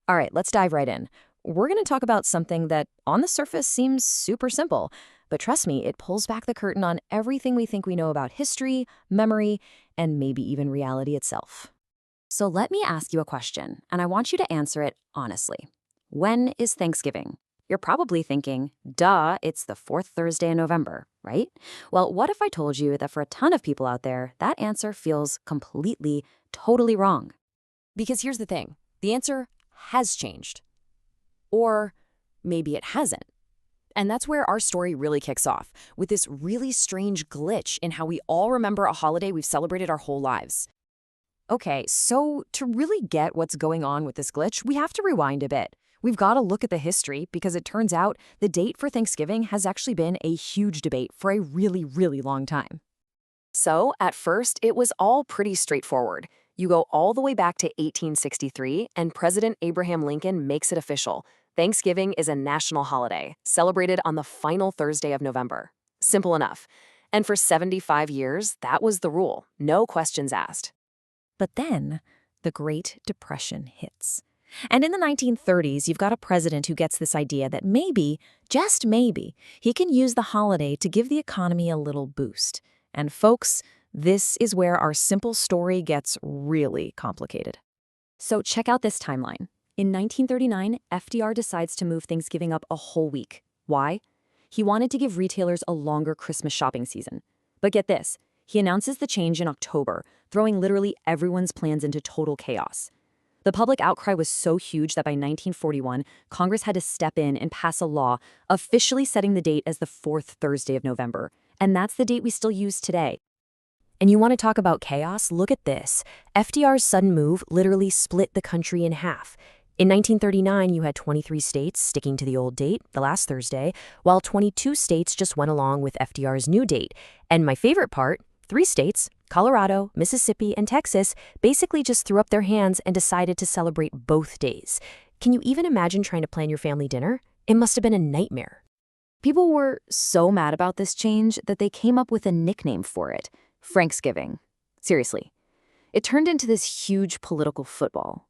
All right, let's dive right in. We're going to talk about something that on the surface seems super simple, but trust me, it pulls back the curtain on everything we think we know about history, memory, and maybe even reality itself. So let me ask you a question, and I want you to answer it honestly. When is Thanksgiving? You're probably thinking, duh, it's the fourth Thursday in November, right? Well, what if I told you that for a ton of people out there, that answer feels completely, totally wrong? Because here's the thing, the answer has changed. Or maybe it hasn't. And that's where our story really kicks off, with this really strange glitch in how we all remember a holiday we've celebrated our whole lives. Okay, so to really get what's going on with this glitch, we have to rewind a bit. We've got to look at the history because it turns out the date for Thanksgiving has actually been a huge debate for a really, really long time. So, at first, it was all pretty straightforward. You go all the way back to 1863, and President Abraham Lincoln makes it official. Thanksgiving is a national holiday, celebrated on the final Thursday of November. Simple enough. And for 75 years, that was the rule. No questions asked. But then, the Great Depression hits. And in the 1930s, you've got a president who gets this idea that maybe, just maybe, he can use the holiday to give the economy a little boost. And folks, this is where our simple story gets really complicated. So check out this timeline. In 1939, FDR decides to move Thanksgiving up a whole week. Why? He wanted to give retailers a longer Christmas shopping season. But get this, he announces the change in October, throwing literally everyone's plans into total chaos. The public outcry was so huge that by 1941, Congress had to step in and pass a law officially setting the date as the fourth Thursday of November. And that's the date we still use today. And you want to talk about chaos? Look at this. FDR's sudden move literally split the country in half. In 1939, you had 23 states sticking to the old date, the last Thursday, while 22 states just went along with FDR's new date. And my favorite part, 3 states, Colorado, Mississippi, and Texas, basically just threw up their hands and decided to celebrate both days. Can you even imagine trying to plan your family dinner? It must have been a nightmare. People were so mad about this change that they came up with a nickname for it, Franksgiving. Seriously. It turned into this huge political football.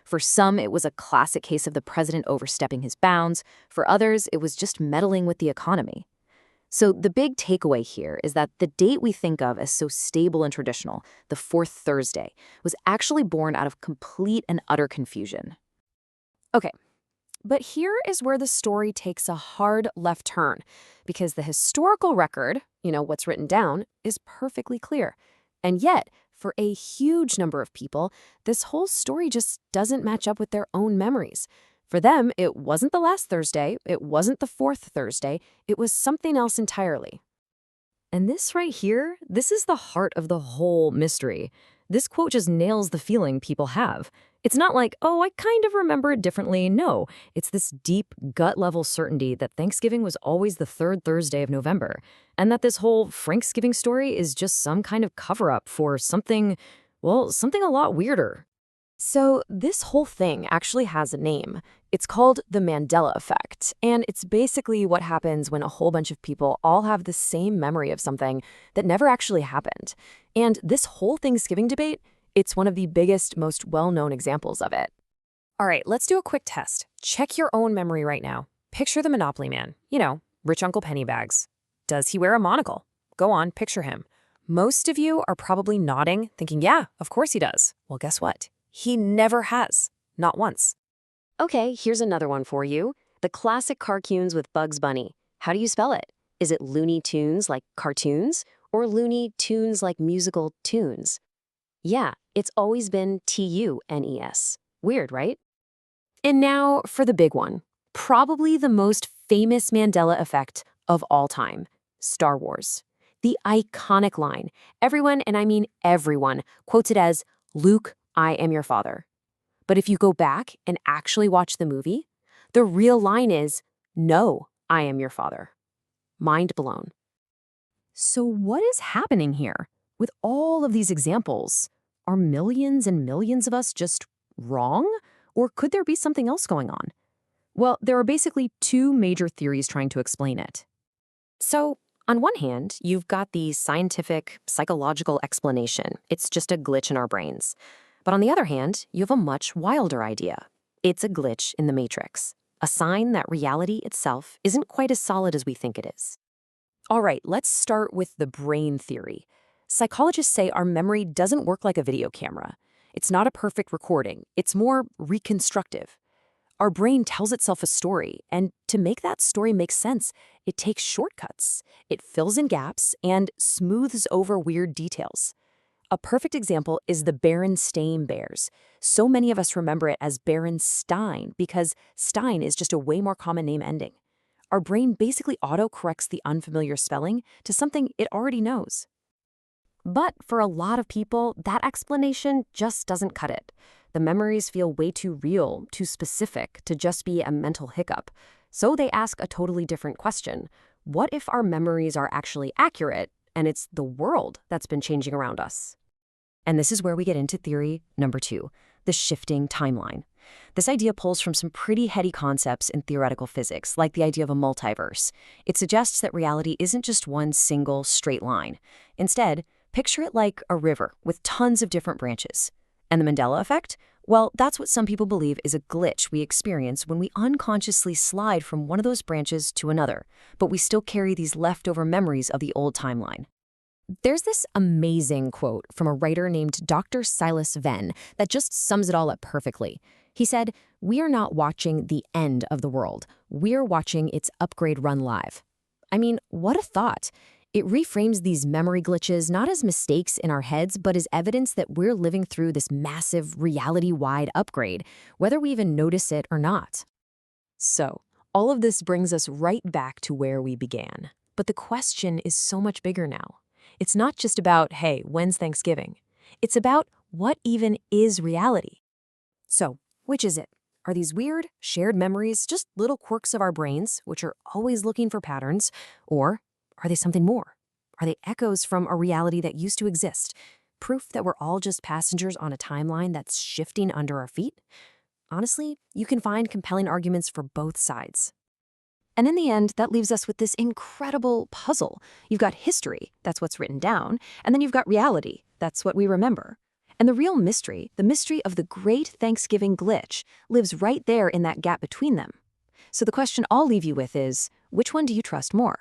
For some, it was a classic case of the president overstepping his bounds. For others, it was just meddling with the economy. So the big takeaway here is that the date we think of as so stable and traditional, the fourth Thursday, was actually born out of complete and utter confusion. Okay, but here is where the story takes a hard left turn, because the historical record, what's written down, is perfectly clear. And yet, for a huge number of people, this whole story just doesn't match up with their own memories. For them, it wasn't the last Thursday, it wasn't the fourth Thursday, it was something else entirely. And this right here, this is the heart of the whole mystery. This quote just nails the feeling people have. It's not like, oh, I kind of remember it differently. No, it's this deep, gut-level certainty that Thanksgiving was always the third Thursday of November, and that this whole Franksgiving story is just some kind of cover-up for something, well, something a lot weirder. So this whole thing actually has a name. It's called the Mandela effect, and it's basically what happens when a whole bunch of people all have the same memory of something that never actually happened. And this whole Thanksgiving debate, it's one of the biggest, most well-known examples of it. All right, let's do a quick test. Check your own memory right now. Picture the Monopoly man, rich Uncle Pennybags. Does he wear a monocle? Go on, picture him. Most of you are probably nodding, thinking, yeah, of course he does. Well, guess what? He never has. Not once. Okay, here's another one for you. The classic cartoons with Bugs Bunny. How do you spell it? Is it Looney Tunes like cartoons or Looney Tunes like musical tunes? Yeah, it's always been Tunes. Weird, right? And now for the big one. Probably the most famous Mandela effect of all time. Star Wars. The iconic line. Everyone, and I mean everyone, quotes it as, "Luke, I am your father." But if you go back and actually watch the movie, the real line is, "No, I am your father." Mind blown. So what is happening here? With all of these examples, are millions and millions of us just wrong? Or could there be something else going on? Well, there are basically 2 major theories trying to explain it. So, on one hand, you've got the scientific, psychological explanation. It's just a glitch in our brains. But on the other hand, you have a much wilder idea. It's a glitch in the matrix, a sign that reality itself isn't quite as solid as we think it is. All right, let's start with the brain theory. Psychologists say our memory doesn't work like a video camera. It's not a perfect recording, it's more reconstructive. Our brain tells itself a story, and to make that story make sense, it takes shortcuts. It fills in gaps and smooths over weird details. A perfect example is the Berenstain Bears. So many of us remember it as Berenstein because Stein is just a way more common name ending. Our brain basically auto-corrects the unfamiliar spelling to something it already knows. But for a lot of people, that explanation just doesn't cut it. The memories feel way too real, too specific to just be a mental hiccup. So they ask a totally different question. What if our memories are actually accurate and it's the world that's been changing around us? And this is where we get into theory number 2, the shifting timeline. This idea pulls from some pretty heady concepts in theoretical physics, like the idea of a multiverse. It suggests that reality isn't just one single straight line. Instead, picture it like a river with tons of different branches. And the Mandela effect? Well, that's what some people believe is a glitch we experience when we unconsciously slide from one of those branches to another, but we still carry these leftover memories of the old timeline. There's this amazing quote from a writer named Dr. Silas Venn that just sums it all up perfectly. He said, "We are not watching the end of the world. We're watching its upgrade run live." I mean, what a thought. It reframes these memory glitches not as mistakes in our heads, but as evidence that we're living through this massive reality-wide upgrade, whether we even notice it or not. So, all of this brings us right back to where we began. But the question is so much bigger now. It's not just about, hey, when's Thanksgiving? It's about what even is reality. So, which is it? Are these weird, shared memories just little quirks of our brains, which are always looking for patterns? Or are they something more? Are they echoes from a reality that used to exist? Proof that we're all just passengers on a timeline that's shifting under our feet? Honestly, you can find compelling arguments for both sides. And in the end, that leaves us with this incredible puzzle. You've got history, that's what's written down, and then you've got reality, that's what we remember. And the real mystery, the mystery of the great Thanksgiving glitch, lives right there in that gap between them. So the question I'll leave you with is, which one do you trust more?